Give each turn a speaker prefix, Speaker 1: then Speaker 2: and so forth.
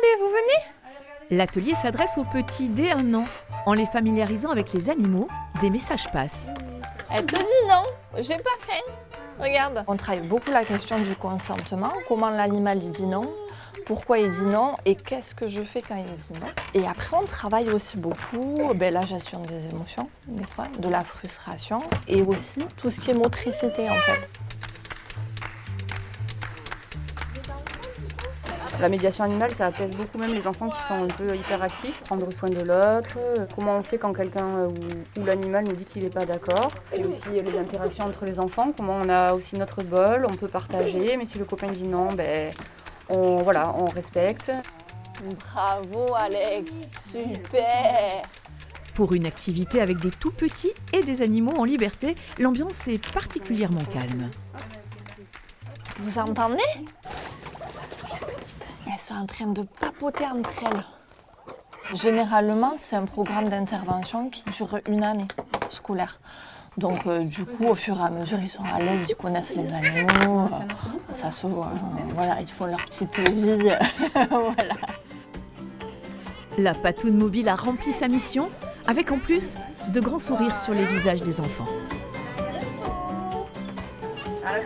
Speaker 1: Allez, vous venez?
Speaker 2: L'atelier s'adresse aux petits dès 1 an. En les familiarisant avec les animaux, des messages passent.
Speaker 1: Elle te dit non, j'ai pas faim. Regarde. On travaille beaucoup la question du consentement, comment l'animal il dit non, pourquoi il dit non et qu'est-ce que je fais quand il dit non. Et après on travaille aussi beaucoup la gestion des émotions, des fois, de la frustration et aussi tout ce qui est motricité en fait.
Speaker 3: La médiation animale, ça apaise beaucoup même les enfants qui sont un peu hyperactifs. Prendre soin de l'autre, comment on fait quand quelqu'un ou l'animal nous dit qu'il n'est pas d'accord. Et aussi les interactions entre les enfants, comment on a aussi notre bol, on peut partager, mais si le copain dit non, on respecte.
Speaker 1: Bravo Alex, super!
Speaker 2: Pour une activité avec des tout petits et des animaux en liberté, l'ambiance est particulièrement calme.
Speaker 1: Vous entendez? Elles sont en train de papoter entre elles. Généralement, c'est un programme d'intervention qui dure 1 année scolaire. Donc, du coup, au fur et à mesure, ils sont à l'aise, ils connaissent les animaux. Ça se voit. Voilà, ils font leur petite vie. Voilà.
Speaker 2: La patoune mobile a rempli sa mission, avec en plus de grands sourires sur les visages des enfants.
Speaker 3: À la